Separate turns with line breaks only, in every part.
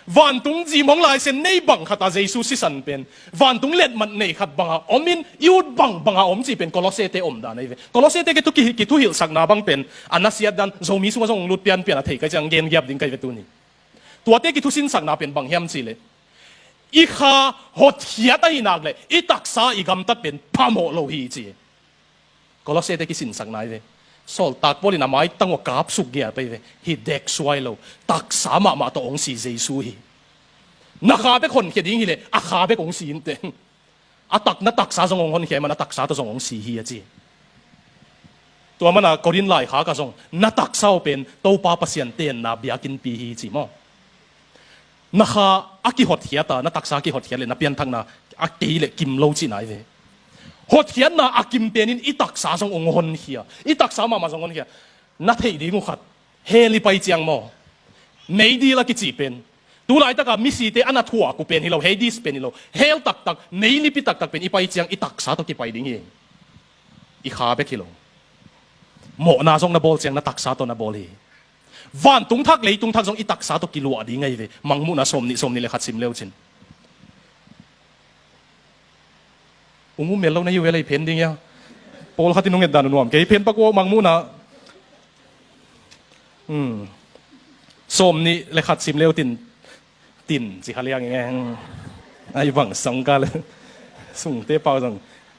van tung gì mong lại sen nei bằng khát ta Jesus si san pen van tung let mặt nei khát bằng à omin yêu bằng à om chỉ pen Colosse te om đàn này về Colosse te cái tu ki tu hiểu sắc na bằng pen anasiat dan zomi sung sung lut pian pian à thấy cái chẳng gen gap đinh cái về tu ni tua te ki tu sin sắc na pen bằng hiam chỉ le i kha hot hiat ai nak le i taksa i gamtat pen pamo lo hi chi Colosse te ki sin sắc na ve sol tak poli na mai tang kap suk gia pe ve hi dek suai lo tak sama ma to ong si jesu hi na kha be khon ke ding hi le a kha be ong si in te a tak na tak sa jong ong hon he ma na tak sa to jong ong si hi a chi to ma na korin lai kha ka jong na tak sao pen to pa pasian ten na biakin pi hi chi mo na kha a ki hot hiata na tak sa ki hot hiale na pian thang na a ke le kim lo chi nai ve hot hian na akim penin itak sa jong ong hon hia itak sa ma jong hon hia na thei ding u khat heli pai chiang mo nei di la ki chi pen tu lai ta ka mi si te ana thua ku pen hi lo hades pen hi lo hel tak tak nei ni pi tak tak pen ipai chiang itak sa to ki pai ding hi i kha be kilo mo na jong na bol chiang na tak sa to na bol hi van tung thak lei tung thak jong itak sa to ki lu adi ngai ve mangmu na som ni le khat sim leu chin ung mel lo na yu velai pen ding ya pol khatin nong edan nuam ke pen pakwo mangmu na som ni le khat sim leo tin chi khaliang nge ai wang song ka le sung te pau jong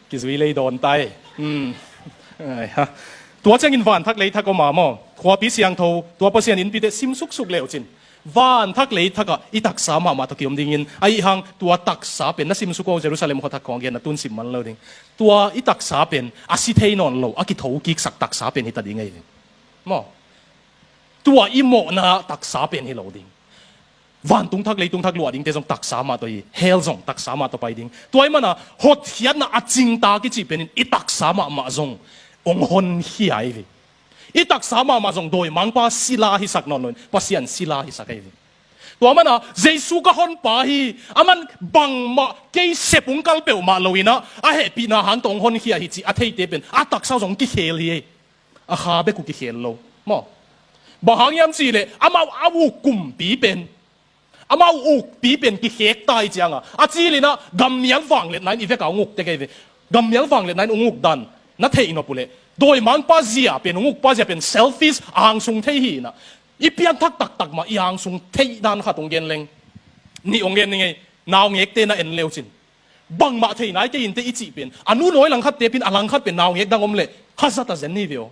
ki zui lei don tai ai ha tua chang in van thak lei thak ko ma mo khwa pi siang tho tua pasian in pi te sim suk suk leo chin van thak lei thaka itak sa ma to kiom ding in ai hang tua tak sa pen na sim suko Jerusalem kho thak kong gen na tun sim man lo ding tua itak sa pen asi thei non lo aki tho ki sak tak sa pen hi ta ding ai mo tua i mo na tak sa pen hi lo ding van tung thak lei tung thak lu ding te jong tak sa ma to hi hel jong tak sa ma to pai ding tuai mana hot hian na aching ta ki chi pen in itak sa ma jong ong hon hi ai ve itak sama ma jong doi mang pa sila hi sak non pasian sila hi sakai to mana jesu ka hon pa hi aman bang ma ke sepung kal pe ma loina a he pi na han tong hon hi hi chi a thei te pen a tak sa jong ki khel hi a kha be ku ki khel lo mo ba hang yam chi le amau awu kum pi pen amau uk pi pen ki hek tai changa a chi le na gam miang wang le nai i ve ka nguk te ke ve gam miang wang le nai nguk dan na thei no pule doi mang pa zia pen nguk pa zia pen selfies ang sung thei hi na ipian thak tak tak ma yang sung thei dan kha tong gen leng ni ong gen ngai naw ngek te na en leu chin bang ma thei nai te in te ichi pen anu noi lang khat te pin alang khat pen naw ngek dang om le khasa ta zen ni veo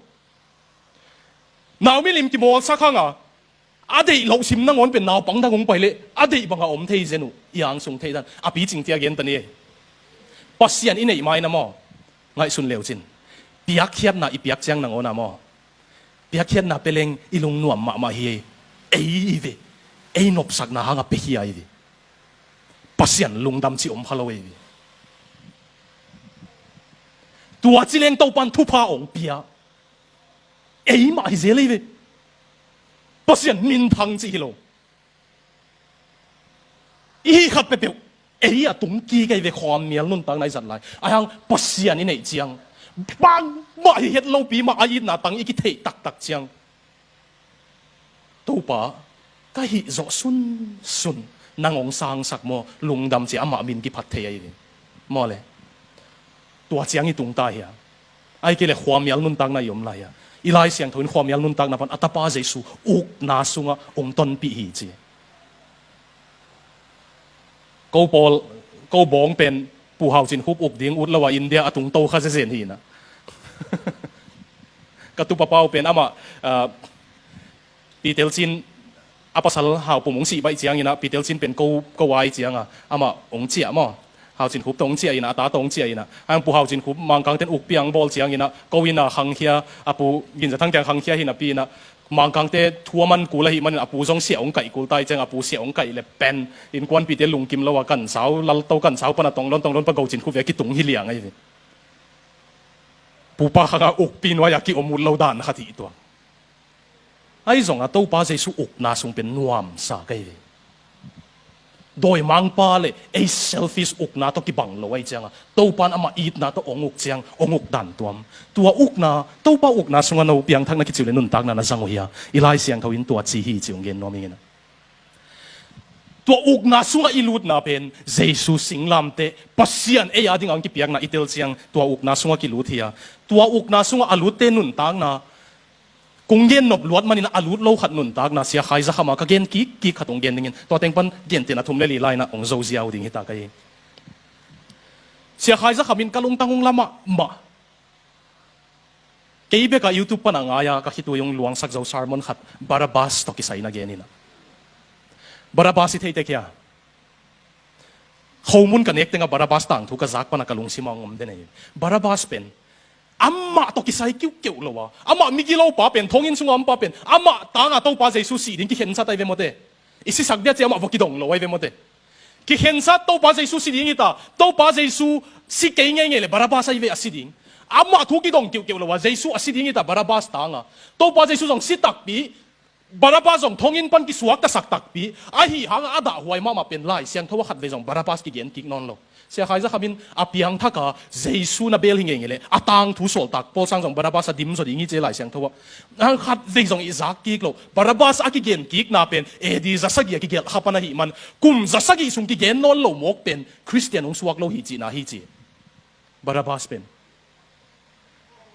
naw mi lim ki mol sa khanga adei lo sim na ngon pen naw pang dang ong pai le adei banga om thei zenu yang sung thei dan api ching tia gen ta ni pasian in ei mai na mo ngai sun leu chin piak khiat na ipiak chang nang ona mo piak khiat na peleng ilung nuam ma hi ei ve ei nop sak na hanga pe hi ai ve pasian lungdam chi om phalo ei tua chi leng to pan thu pha ong pia ei ma hi zeli ve pasian min thang chi lo i khat pe pe ei a tum ki kai ve khom mial nun tang nai zat lai ayang pasian ni nei chiang bang ma hiet lo pi ma ai na tang iki thei tak tak chiang to pa ka hi zo sun nangong sang sak mo lungdam chi ama min ki phat thei ai mo le tua chiang i tung ta hi ai ke le khwam yal nun tang na yom la ya ilai siang thoin khwam yal nun tang na pan atapa jesu uk na sunga ong ton pi hi chi ko pol ko bong pen pu hau chin hup uk ding ut lawa India atung to kha se zen hi na ka tu papau pen ama pitel chin apasal hau pumong si bai chiang ina pitel chin pen ko wai chiang ama ong chia mo hau chin hup tong chia ina ta tong chia ina ang pu hau chin hup mang kang ten uk piang bol chiang ina ko ina hang hia apu gin thang kyang hang hia hi na pi na mang kang te thua man ku la hi man apu jong sia ong kai kul tai chang apu sia ong kai le pen in kwan pi te lung kim lo wa kan sau lal to kan sau pana tong lon pa go chin khu ve ki tung hi liang ai ve pu pa khanga uk pin wa ya ki omul lo dan khati to ai zong a to pa jesu uk na sung pen nuam sa kai ve doi mang pa le a selfish uk na to ki bang lo ai chang to pan ama eat na to ong uk chang ong uk dan tuam tua uk na to pa uk na sunga no piang thak na ki chiu le nun tak na na jang hia ilai siang thawin tua chi hi chiung gen no mi na tua uk na sunga ilut na pen Jesus singlam te pasian e ading ang kipiak na itel siang tua uk na sunga kilut hiya tua uk na sunga alut te nun tang na kung gen nop luat manin alut lo khat nun tag na sia khai za khama ka gen ki khatong gen dingin to teng pan gen te na thum le li lai na ong zo ziaw ding hita kai sia khai za khamin kalung tangong lama ma keibe ka YouTube pa na nga ya ka hitu yung luang sakzaw sermon khat Barabas to kisay na genina Barabas it hete kya Homun connect nga Barabas tang thu ka zak pa na kalung simang om den ay Barabas pen amma to kisay kiu kiu lo wa amma migilaw pa pen thongin sungam pa pen amma tanga to pa Jesus si din ki hen sa tai ve mote isi sakdia che amma vokidong lo wai ve mote ki hen sa to pa Jesus si din ita to pa Jesus si kei nge le Barabas ai ve asiding amma thu ki dong kiu kiu lo wa Jesus asiding ita Barabas tanga to pa Jesus ong sitak pi Barabas ong thongin pan ki suak ta sak tak pi ahi hang ada huai mama pen lai siang thawa khat ve jong Barabas ki gen kik non lo sia khai za khamin apiang thaka Jesus na bel hinge ngele atang thu sol tak pol sang jong Barabas dim so dingi che lai siang thawa ang khat ve jong izak kik lo Barabas aki gen kik na pen e di za sagi ki gel khapana hi man kum za sagi sung ki gen non lo mok pen Christian ong suak lo hi chi na hi chi Barabas pen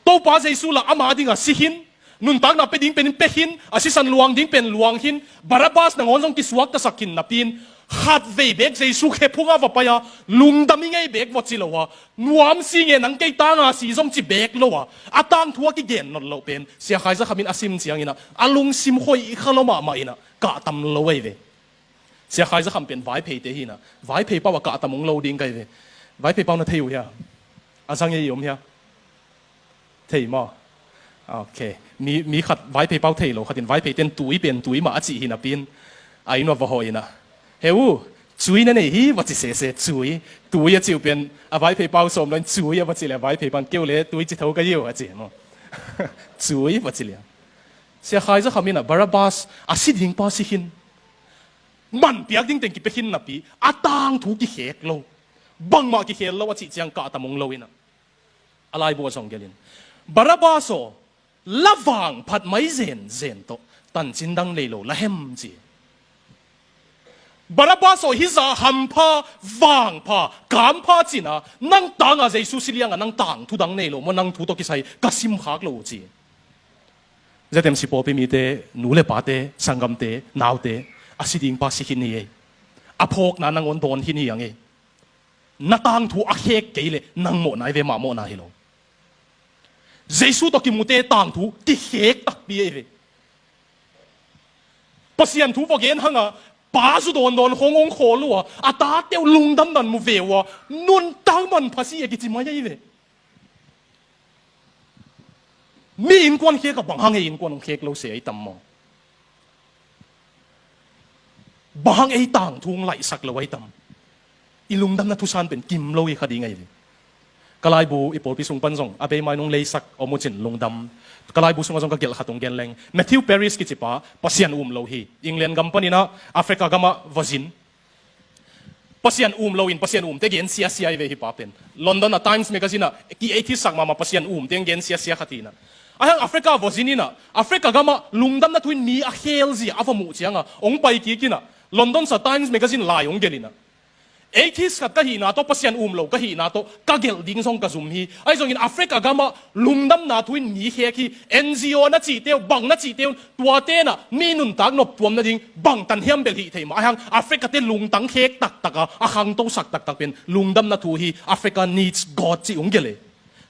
to pa Jesus la ama dinga sihin nun tag na peding pen pehin asisan luang ding pen luang hin Barabas nang onjong ki suak ta sakin na pin khat ve bek Jesus khe phunga va paya lungdami ngai bek wa chi lowa nuam si nge nang kei ta nga si zom chi bek lowa atang thua ki gen non lo pen sia khai za khamin asim chiang ina alung sim khoi khaloma ma ina ka tam lo wei ve sia khai za kham pen vai phei te hi na vai phei pa wa ka tamong lo ding kai ve vai phei pa na theu ya asang ye yom ya thei mo okay mi khat vai phei pau thei lo khatin vai phei ten tui pen tui ma achi hi na pin ai no va hoi na heu chui na nei hi wa chi se chui tui a chiu pen a vai phei pau som lan chui a wa chi le vai phei pan keu le tui chi thau ka yu a chi mo chui wa chi le sia khai za khamina Barabas asiding pa si hin man piak ding teng ki pe hin na pi atang thu ki hek lo bang ma ki hel lo wa chi chiang ka tamong lo ina alai bo song gelin Barabaso lavang phat mai zen to tan chin dang nei lo la hem chi Barabaso hiza hampa wang pa kampa china nang tanga Jesus siliang nang tang thu dang nei lo mo nang thu to ki sai kasim khak lo chi zetem si popi mi te nule pa te sangam te naw te asiding pa si hin ni aphok na nang on don hin hi yang e na tang thu a hek ke le nang mo nai ve ma mo na hi lo Jesus to ki mute tang thu ki hek tak pi e pasian thu vo gen hanga pa su don hong ong kho lu a ta teu lung dam dan mu ve wa nun tang man phasi e ki chi ma ye ve mi in kwan khe ka bang hang e in kwan khek lo se ai tam mo bang ei tang thung lai sak lo ai tam ilung dam na thu san pen kim lo i khadi ngai ve kalai bu ipol pisung panjong abe mai nong leisak omuchin lungdam kalai bu sung ajong ka gel khatong gen leng Matthew Paris ki chipa pasian lo hi England company na Africa gama vazin pasian lo in pasian te gen sia ve hi papen London na Times magazine na ki 80 sak mama pasian te gen sia khatina ayang Africa vazinina Africa gama lungdam na twin mi a helzi avamu chianga ong pai ki kina London sa Times magazine lai ong gelina 80s kat kahi na to pasian lo kahi na to kagel ding song ka zum hi ai zong in Africa gama lungdam na twin ni he ki NGO na chi teu bang na chi teu tua te na minun tak no tuam na ding bang tan hiam bel hi thei ma hang Africa te lungtang hek tak taka a hang to sak tak pen lungdam na thu hi Africa needs God chi ung gele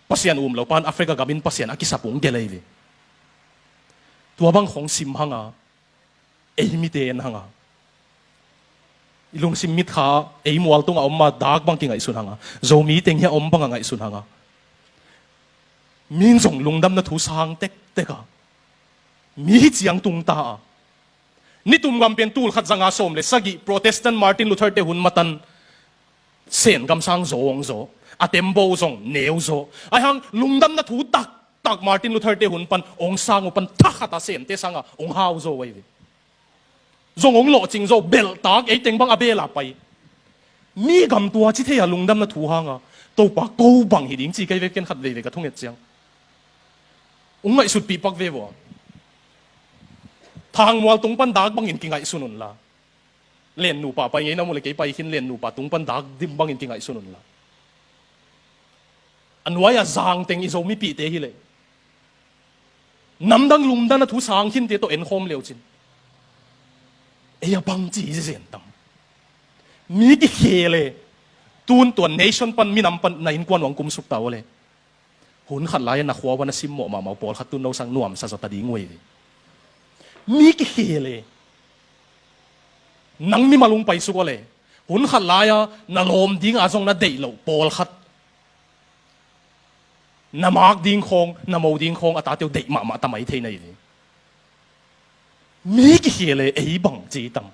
pasian lo pan Africa gamin pasian akisapung gele ve tua bang hong sim hanga mi te en hanga ilung sim mit kha ei mual tung omma dak bang ki ngai sun hanga zo mi teng he om bang ngai sun hanga min jong lungdam na thu sang tek teka mi chiang tung ta ni tum gam pen tul khat zanga som le sagi Protestant Martin Luther te hun matan sen gam sang zo atembo zong neu zo ai hang lungdam na thu tak Martin Luther te hun pan ong sang pan thakata sen te sanga ong hau zo wei zong ong lo ching zo bel tak ei teng bang abela pai mi gam tua chi the ya lungdam na thu hanga to pa ko bang hi ding chi kai ve ken khat ve ka thung et chiang ung ngai sut pi pak ve wo thang mual tung pan dak bang in ki ngai sunun la liền nụ bà bay ngay nó một cái bay hin liền nụ bà tung pan đạc dim băng in kinh ngại sunun la anh nói à giang tiếng iso mi pi te hi lệ nắm đăng lùm đăng là thu sang hin te to en home liều chín ấy băng chỉ diện tâm mi cái khề lệ tuôn tuần nation pan mi nắm pan nain quan wang kum suk tao lệ hun khát lại na khua van sim mo mà mau bol khát tu nâu sang nuam sa sa ta đi ngồi mi cái khề lệ nang mi malung pai suk lệ hun khát lại na lom ding azong na dei lo bol khát na mak ding khong na mau ding khong ata tiêu dei ma tamai thế này mi cái khề lệ ấy bằng chỉ tâm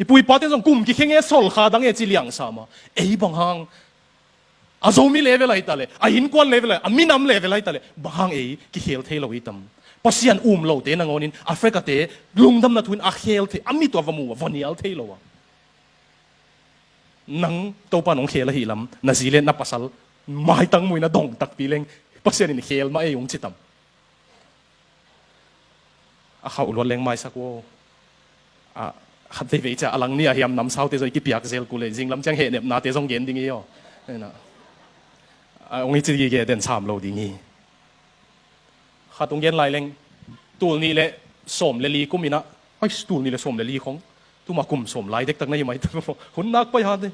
bùi bát tiếng cùng cái nghe sol khá đang nghe chỉ liang sa mà ấy bằng hang à zombie level lại ta lệ à in quan level lại à minam level lại ta lệ bằng hang ấy cái health thế lâu itam pasian lâu thế năng onin Africa thế lung đâm na thun à health thế ami tua vamu vanial thế lâu à nang tàu pa nong health hi lam na zilen na pasal mai tang mui na dong tak pileng pasian in health ma ay yung chitam à khâu luan leng mai sakwo à hạt thế vậy chứ alang nia hiam nằm sau thế rồi cái piak zel cule jing lam chang he nep na thế song gen ding yo na ông ấy chỉ cái den sam lo ding hạt ông gen lai leng tul ni le som le li kumina ai tul ni le som le li khong tu ma kum som lai dek tak na yamai hun nak pai ha de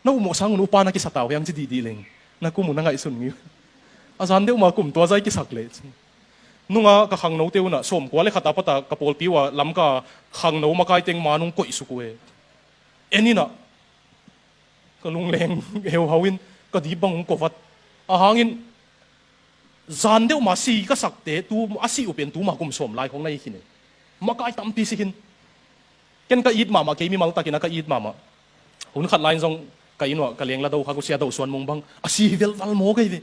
na mo sang nu pa na ki sataw yang chi di leng na kum na ngai sun ngi azan de ma kum to zai ki sak le nunga ka khang no teu na som kwa le khata pata kapol piwa lam ka khang no makai teng manung koi sukue enina ka lung leng heu hawin ka di bang ko vat a hangin zan deu ma si ka sakte tu asi upen tu ma kum som lai khong nai khine makai tam pi si hin ken ka eat mama ke mi mal takina ka eat mama hun khat lain jong ka inwa ka leng la do kha ku sia do suan mong bang asi vel val mo kai ve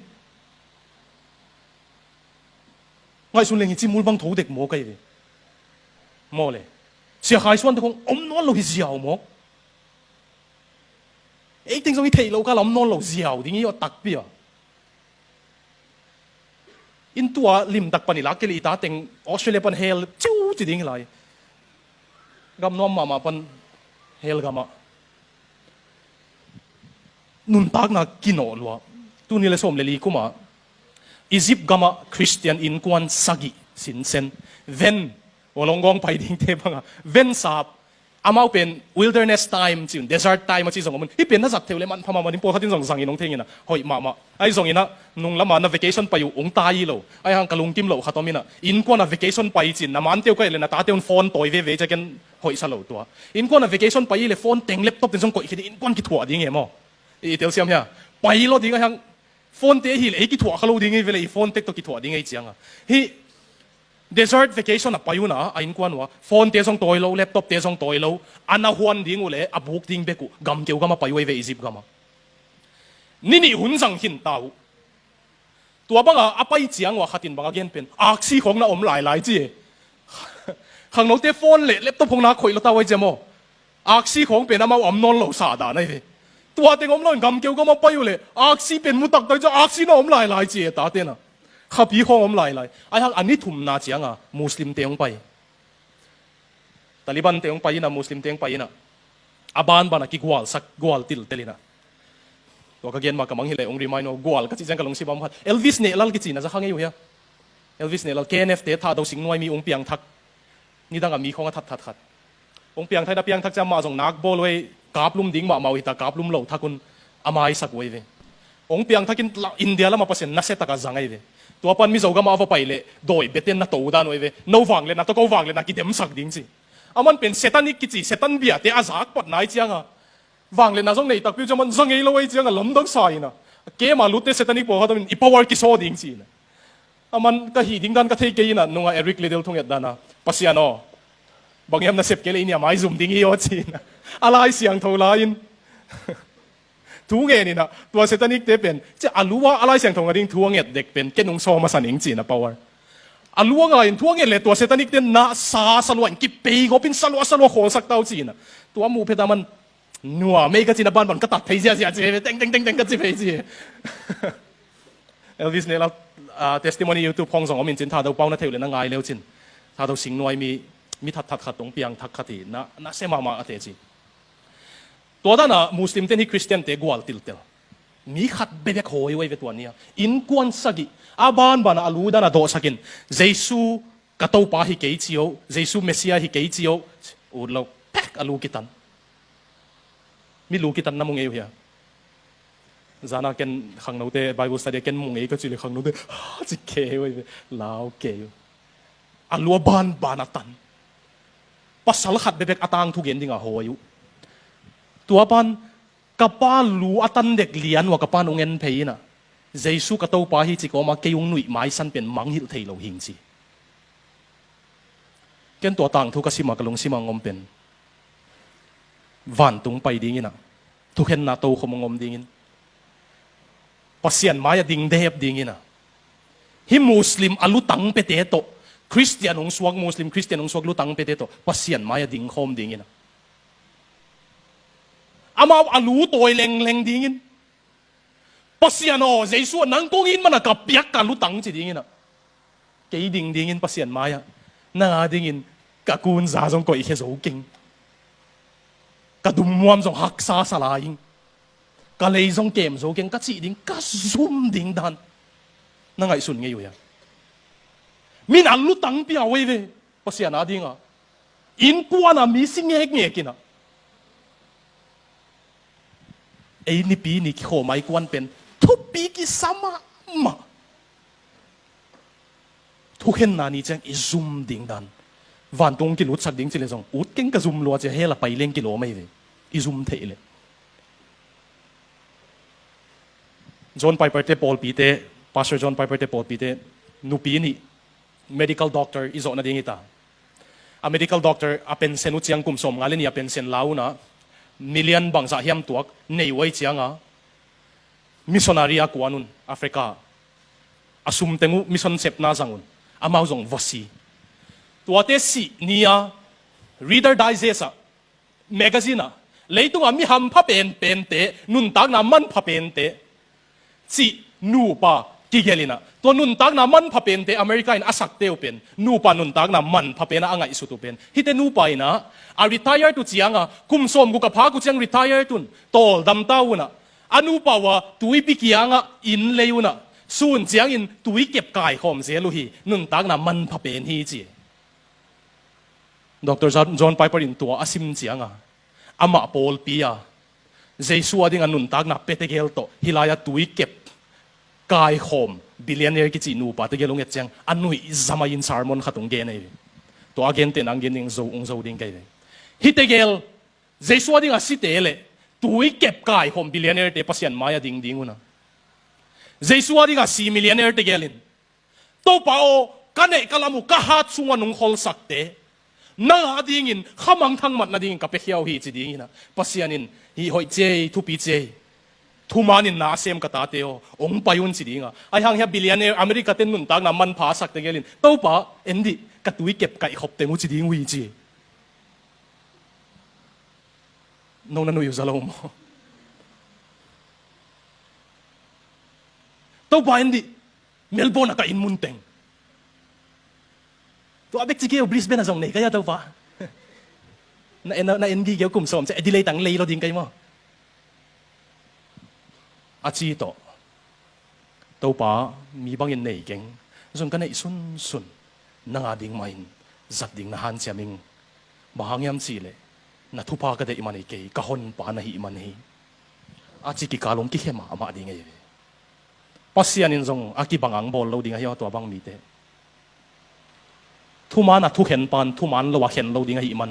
ngay xuân lên chỉ muốn băng thủ địch mỏ cây đi mỏ lệ sẽ khai xuân thì không nó lâu thì giàu mỏ ấy tiếng trong cái thị lâu cả lắm nó lâu giàu thì nghĩ ở đặc biệt in tua lim đặc bản lạc cái lý ta tiếng Australia bản hell chiu chỉ tiếng lại gam nom mà bản hell gam à nun tác na kino luôn tu ni le som le li kuma Egypt gama Christian in kwan sagi sin sen ven walonggong pai ding te banga ven sap amau pen wilderness time chin desert time chi zong mun hi pen na zak theule man phama man po khatin zong zang inong thengina hoi ma ai zong ina nung lama na vacation payu ong tai lo ai hang kalung kim lo khatomina in kwan na vacation pai chin na man teu kai le na ta teun phone toy ve cha ken hoi sa lo to in kwan na vacation pai le phone teng laptop tin zong koi khi in kwan ki thua ding emo i tel siam ya pai lo ding hang phone te hi le ki thua khalo ding ei vele phone tek to ki thua ding ei chianga hi desert vacation a payuna a in kwan wa phone te song toy lo laptop te song toy lo ana huan ding ule a buk ding beku gam keu gama payu ve Egypt gama nini hun sang hin tau tua banga apai chiang wa khatin banga gen pen aksi khong na om lai lai chi khang no te phone le laptop khong na khoi lo ta wai jemo aksi khong pen ama om non lo sa da nai ve tua te ngom lo gam keu gama payu le aksi pen mu tak dai cho aksi na om lai lai chi ta te na khapi khong om lai lai ai hang ani thum na chiang a muslim te ong pai Taliban te ong pai na muslim te ong pai na aban bana ki gwal sak gwal til telina to ka gen ma ka manghile ong remind no gwal ka chi jang ka long si bam khat Elvis ne lal ki chi na za khang yu ya Elvis ne lal KNF te tha do sing noi mi ong piang thak ni dang a mi khong a that that ong piang thai da piang thak cha ma jong nak bol we kap lum ding ma mau ita kap lum lo thakun amai sak we ve ong piang thakin India la ma pasen na se taka zangai ve tua pan mi zo ga ma va pai le doi beten na to da noi ve no wang le na to ko wang le na ki dem sak ding chi aman pen satanic ki chi satan bia te azak pat nai chianga wang le na jong nei tak pi jaman zangai lo wei chianga lam dang sai na ke ma lute satanic po ha da i power ki so ding chi na aman ka hi ding dan ka thei ke ina nunga Eric Liddell thong yat dana pasiano bangyam na sep ke le inia mai zoom ding i o chi na alai siang tho lain tu nghe ni na tua satanic te pen che aluwa alai siang thong ading thuang et dek pen kenung so ma san ing chi na power aluwa nga in thuang et le tua satanic te na sa salwan ki pe go pin salwa khol sak tau chi na tua mu phe daman nuwa me ka chi na ban ban ka tat thei sia che teng teng teng teng ka chi phei chi Elvis ne la testimony YouTube phong song omin chin tha do pau na theu le na ngai leo chin tha do sing noi mi มีทัดทัดขัดตรงเปียงทักขัดที่น่าเสมามาเตจิตัวด้านน่ะมุสลิมเต็นที่คริสเตียนเตะกวาลติลเตลมีขัดเบ็ดโหยไว้เวตัวเนี้ยอินกวนสกิอาบานบานาลูด้านน่ะโดสกินเยซูกระตูปาฮิเกจิโอเยซูเมสซิอาฮิเกจิโออุดเราแพ็กอาลูกิตันมีลูกิตันน้ำมุงเอวเฮียจานาเกนขังโนเตไบเบิลสตัดเกนมุงเอก็จุลขังโนเตจิเกยไว้ลาวเกยอาลูบานบานาตันปัสสาวะขัดเบ็ดอาตังทุกเย็นดิ่งอ่ะโหยตัวปันกับป้าลูอาตันเด็กเลี้ยนว่ากับป้าองเงินเพย์น่ะเยซูกระตูปาฮิจิโกมาเกยงหนุ่ยไม้สันเป็นมังหิลเทโลหิงจีเกนตัวต่างทุกสิมากระลงสิมางอมเป็นวันตุงไปดิ้งน่ะทุกเห็นนาโตขมงอมดิ้งปัสเซียนไม้ดิ้งเดบดิ้งน่ะฮิมุสลิมอาลุตังเปเตโตคริสเตียนองสวกมุสลิมคริสเตียนองสวกลุตังเปเตโตปัสเซียนไม้ดิ้งคมดิ้งน่ะอามาอาลูตัวเล็งเล็งดิ้งปัสเซียนอ๋อเยซูนังกงอินมันกับเปียกกันลุตังจีดิ้งน่ะเกยดิ้งปัสเซียนไม้น่าดิ้งกะกูนซาจงก็อีกแค่โจกิงกะดุมมวมจงหักซาสลายกะเลยจงเกมโจกิงกะจีดิ้งกะซุ่มดิ้งดันนั่งไงสุนไงอยู่ยังมีนัลลุตังเปียเว้ยภาษาหน้าดิ้งอ่ะอินกวนอ่ะมีสิ่งเงี้ยกินอ่ะไอ้นี่ปีนี่โขไม่กวนเป็นทุบปีกิสมามาทุกเห็นนานี่จังอีซุ่มดิ้งดันวันตรงกิโลสักดิ้งสิเลยจงอุดเก่งกระซุ่มลัวจะให้ละไปเลี้ยงกิโลไม่เลยอีซุ่มเทเลยจอนไปเตะบอลปีเตะพาสเตอร์จอนไปเตะบอลปีเตะนูปีนี่ medical doctor อีโซนาดิ้งอีตาa medical doctor อาเป็นเซนุเจียงกุมสมงานเล่นอาเป็นเซนลาวนะมิลเลียนบางสาเหมตัวในไว้เจียงอ่ะมิชชันนารีกวานุนแอฟริกาอาซุมเตงูมิชชันเซปนาจังุนอามาจงวสีตัวเตสีนี่อ่ะ reader digest อ่ะ magazine อ่ะเลยตัวมีฮัมพับเป็นเตนุนตักน้ำมันพับเป็นเตจีนูปากิเกลินะตัวนุนตักน้ำมันพับเป็นเตอเมริกาอินอาศักเตวเป็นนูปานุนตักน้ำมันพับเป็นอ่ะง่ายสุดเป็นฮิตเตนูปาอินะอา retire ตุเจียงอ่ะคุมสมกูกับพากูเจียง retire ตุนโตดำต้าวุนะอนุปาวะตุยปิกยังอ่ะอินเลวนะส่วนเจียงอินตุยเก็บกายหอมเสียลุฮีนุนตักน้ำมันพับเป็นฮีจีดร.จอห์นไปปรินตัวอาซิมเจียงอ่ะอามาโพลปีอ่ะเจสัวดิ้งอนุนตักนับเปเตเกลโตฮิลายาตุยเก็บกายหอมบิลเลียนเนอร์กิจินูปาเตเกลงเอเจียงอันนุยจามายินซาร์มอนขัดตรงเกนเอตัวอาเกนเตนังเกนดิ้งโจองโจดิ้งไกเลยฮิเตเกลเจสัวดิ้งอาซิเตเลตุยเก็บกายหอมบิลเลียนเนอร์เตปัสยันมายาดิ้งดิ้งอุนะเจสัวดิ้งอาซีมิลเลียนเนอร์เตเกลินโตปาโอกันเอกลามุกะฮัตซุงวนุงฮอลสักเตน่าดิ้งอินข้ามังทั้งหมดน่าดิ้งกับเปียวฮีจีดิ้งนะปัสยานินฮีหอยเจทุปีเจทุมานินนาเซมกตาเตโอองไปยุนจีดิ้งอ่ะไอฮังเฮียบิลเลียนเนอร์อเมริกาเต็นนุนตักน้ำมันพาสักเตเกลินโตปะเอ็นดีกัตุยเก็บไก่ขบเตงูจีดิ้งวีจีโนนันอยู่ซาลมโตปะเอ็นดีเมลโบนักอินมุนเต็งตัวเบ็กจิเกียวบริสเบนอะส่งไหนก็ยาตัวฟ้าน่าเอ็นกีเกี่ยวกลุ่มสมจะดีเลยตั้งเลยเราดิ้งกันมั้งอาชีโตตัวป้ามีบางอย่างไหนเก่งส่วนกันไอ้สุนน่าดิ้งมาอินจัดดิ้งน่าหันเสียมิงบางอย่างสิเลยน่าทุพาก็ได้อิมันไอ้เกย์ก็ฮอนป้าน่าหิมันฮีอาชีกิกาลงกิเข้มามาดิ้งไอ้ปัสยานินส่งอากิบางอังบอลเราดิ้งไอ้ตัวบางมีเตทุมานะทุเห็นปันทุมันเราว่าเห็นเราดิ้งไอ้มัน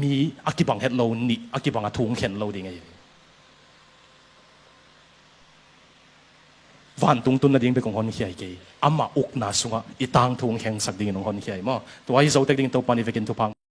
มีอากิบังเห็นเรานี่อากิบังอาทุงเห็นเราดิ้งไอ้วันตุงตุนน่ะดิ้งไปของคนเขียเกย์อามาอุกนาสุงะอีตังทุงแข่งสักดิ้งของคนเขียมั้งตัวไอ้เจ้าเด็กดิ้งตัวปานิเวกินทุพัง